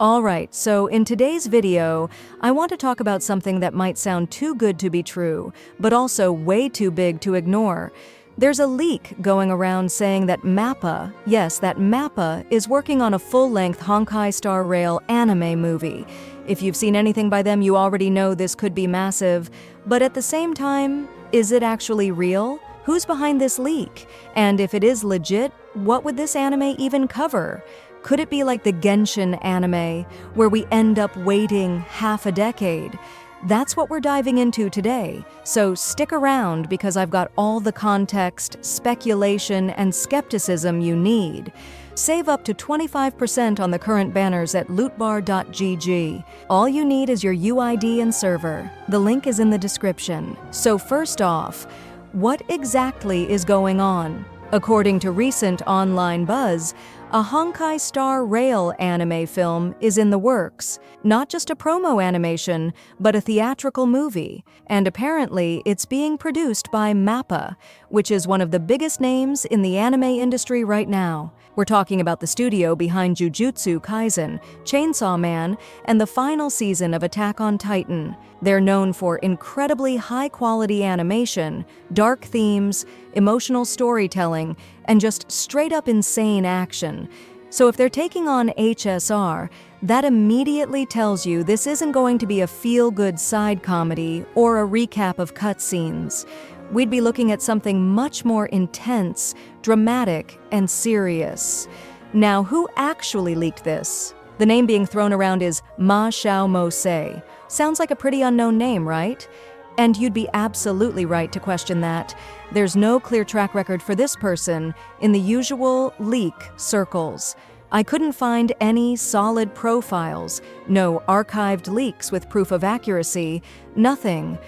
Alright, so in today's video, I want to talk about something that might sound too good to be true, but also way too big to ignore. There's a leak going around saying that MAPPA, yes, that MAPPA, is working on a full-length Honkai Star Rail anime movie. If you've seen anything by them, you already know this could be massive. But at the same time, is it actually real? Who's behind this leak? And if it is legit, what would this anime even cover? Could it be like the Genshin anime, where we end up waiting half a decade? That's what we're diving into today, so stick around because I've got all the context, speculation, and skepticism you need. Save up to 25% on the current banners at lootbar.gg. All you need is your UID and server. The link is in the description. So first off, what exactly is going on? According to recent online buzz, a Honkai Star Rail anime film is in the works. Not just a promo animation, but a theatrical movie. And apparently, it's being produced by MAPPA, which is one of the biggest names in the anime industry right now. We're talking about the studio behind Jujutsu Kaisen, Chainsaw Man, and the final season of Attack on Titan. They're known for incredibly high-quality animation, dark themes, emotional storytelling, and just straight-up insane action. So if they're taking on HSR, that immediately tells you this isn't going to be a feel-good side comedy or a recap of cutscenes. We'd be looking at something much more intense, dramatic, and serious. Now, who actually leaked this? The name being thrown around is Ma Xiao Mo Se. Sounds like a pretty unknown name, right? And you'd be absolutely right to question that. There's no clear track record for this person in the usual leak circles. I couldn't find any solid profiles, no archived leaks with proof of accuracy, nothing.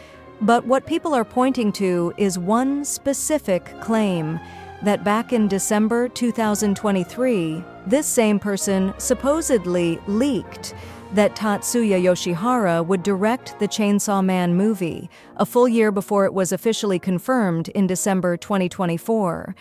But what people are pointing to is one specific claim, that back in December 2023, this same person supposedly leaked that Tatsuya Yoshihara would direct the Chainsaw Man movie, a full year before it was officially confirmed in December 2024.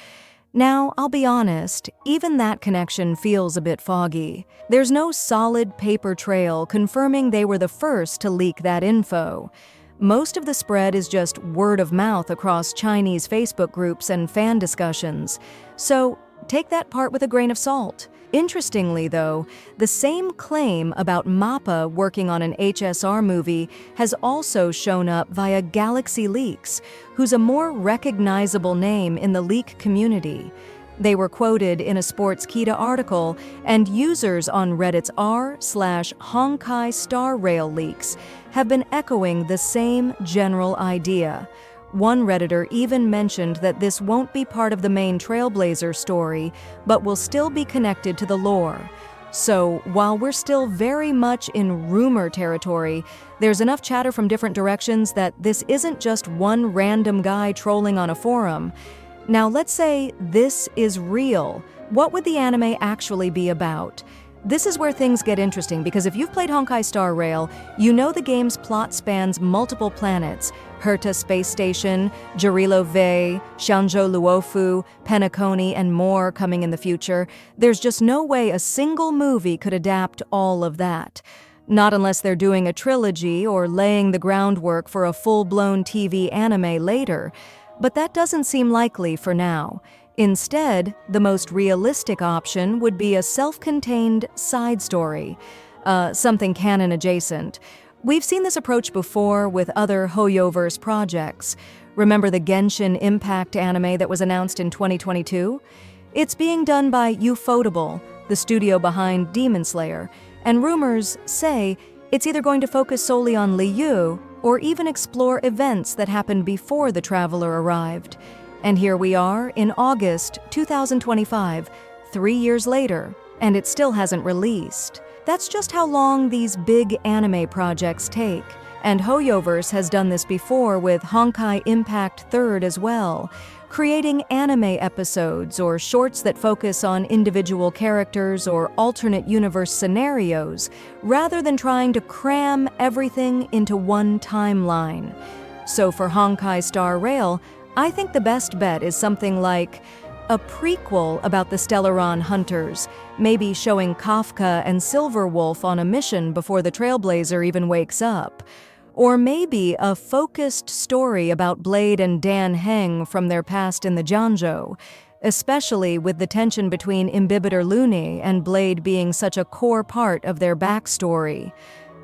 Now, I'll be honest, even that connection feels a bit foggy. There's no solid paper trail confirming they were the first to leak that info. Most of the spread is just word of mouth across Chinese Facebook groups and fan discussions. So, take that part with a grain of salt. Interestingly, though, the same claim about MAPPA working on an HSR movie has also shown up via Galaxy Leaks, who's a more recognizable name in the leak community. They were quoted in a Sportskeeda article, and users on Reddit's r/Honkai Star Rail leaks have been echoing the same general idea. One Redditor even mentioned that this won't be part of the main Trailblazer story, but will still be connected to the lore. So, while we're still very much in rumor territory, there's enough chatter from different directions that this isn't just one random guy trolling on a forum. Now, let's say this is real. What would the anime actually be about? This is where things get interesting, because if you've played Honkai Star Rail, you know the game's plot spans multiple planets: Herta Space Station, Jarilo Vey, Xianzhou Luofu, Penacony, and more coming in the future. There's just no way a single movie could adapt all of that. Not unless they're doing a trilogy or laying the groundwork for a full-blown TV anime later. But that doesn't seem likely for now. Instead, the most realistic option would be a self-contained side story, something canon adjacent. We've seen this approach before with other Hoyoverse projects. Remember the Genshin Impact anime that was announced in 2022? It's being done by Ufotable, the studio behind Demon Slayer, and rumors say it's either going to focus solely on Liu or even explore events that happened before the Traveler arrived. And here we are in August 2025, 3 years later, and it still hasn't released. That's just how long these big anime projects take. And Hoyoverse has done this before with Honkai Impact 3rd as well, creating anime episodes or shorts that focus on individual characters or alternate universe scenarios, rather than trying to cram everything into one timeline. So for Honkai Star Rail, I think the best bet is something like A prequel about the Stellaron hunters, maybe showing Kafka and Silverwolf on a mission before the Trailblazer even wakes up. Or maybe a focused story about Blade and Dan Heng from their past in the Jianzhou, especially with the tension between Imbibitor Luni and Blade being such a core part of their backstory.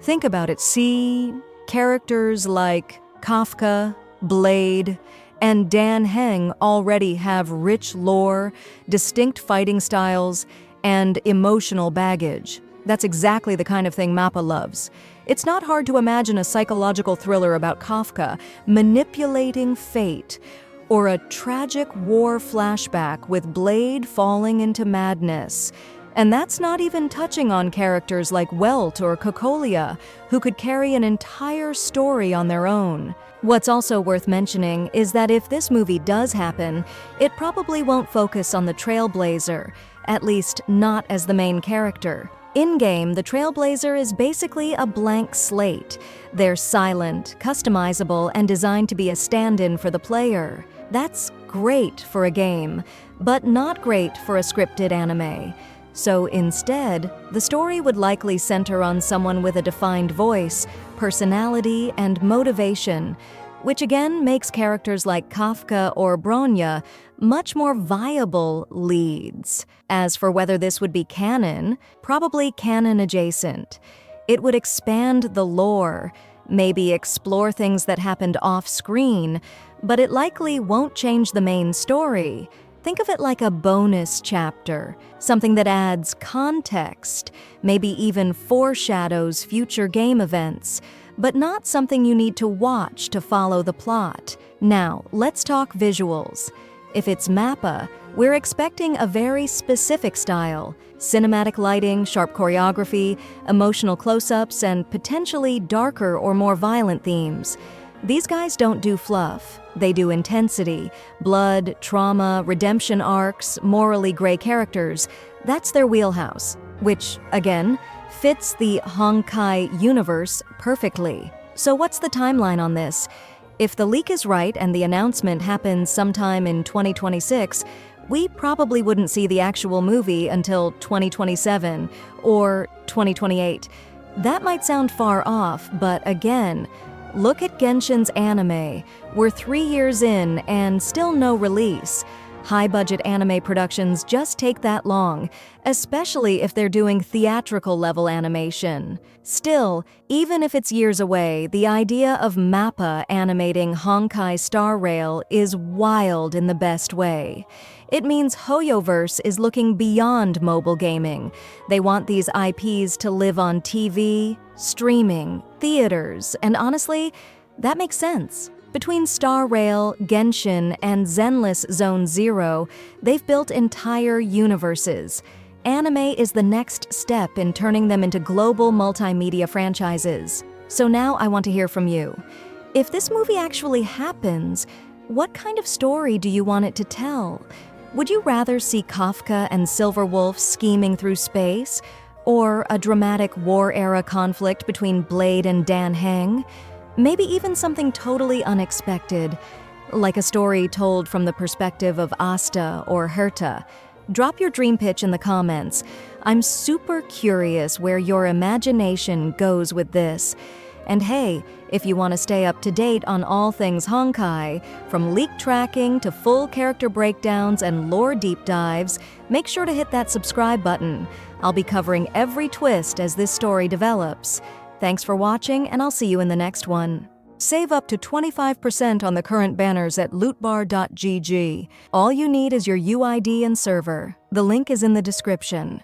Think about it, see? Characters like Kafka, Blade, and Dan Heng already have rich lore, distinct fighting styles, and emotional baggage. That's exactly the kind of thing MAPPA loves. It's not hard to imagine a psychological thriller about Kafka manipulating fate, or a tragic war flashback with Blade falling into madness. And that's not even touching on characters like Welt or Cocolia, who could carry an entire story on their own. What's also worth mentioning is that if this movie does happen, it probably won't focus on the Trailblazer, at least not as the main character. In-game, the Trailblazer is basically a blank slate. They're silent, customizable, and designed to be a stand-in for the player. That's great for a game, but not great for a scripted anime. So instead, the story would likely center on someone with a defined voice, personality, and motivation, which again makes characters like Kafka or Bronya much more viable leads. As for whether this would be canon, probably canon adjacent. It would expand the lore, maybe explore things that happened off-screen, but it likely won't change the main story. Think of it like a bonus chapter, something that adds context, maybe even foreshadows future game events, but not something you need to watch to follow the plot. Now, let's talk visuals. If it's MAPPA, we're expecting a very specific style: cinematic lighting, sharp choreography, emotional close-ups, and potentially darker or more violent themes. These guys don't do fluff. They do intensity, blood, trauma, redemption arcs, morally gray characters. That's their wheelhouse, which, again, fits the Honkai universe perfectly. So what's the timeline on this? If the leak is right and the announcement happens sometime in 2026, we probably wouldn't see the actual movie until 2027 or 2028. That might sound far off, but again, look at Genshin's anime. We're 3 years in and still no release. High-budget anime productions just take that long, especially if they're doing theatrical-level animation. Still, even if it's years away, the idea of MAPPA animating Honkai Star Rail is wild in the best way. It means Hoyoverse is looking beyond mobile gaming. They want these IPs to live on TV, streaming, theaters, and honestly, that makes sense. Between Star Rail, Genshin, and Zenless Zone Zero, they've built entire universes. Anime is the next step in turning them into global multimedia franchises. So now I want to hear from you. If this movie actually happens, what kind of story do you want it to tell? Would you rather see Kafka and Silverwolf scheming through space? Or a dramatic war-era conflict between Blade and Dan Heng? Maybe even something totally unexpected, like a story told from the perspective of Asta or Herta. Drop your dream pitch in the comments. I'm super curious where your imagination goes with this. And hey, if you want to stay up to date on all things Honkai, from leak tracking to full character breakdowns and lore deep dives, make sure to hit that subscribe button. I'll be covering every twist as this story develops. Thanks for watching, and I'll see you in the next one. Save up to 25% on the current banners at lootbar.gg. All you need is your UID and server. The link is in the description.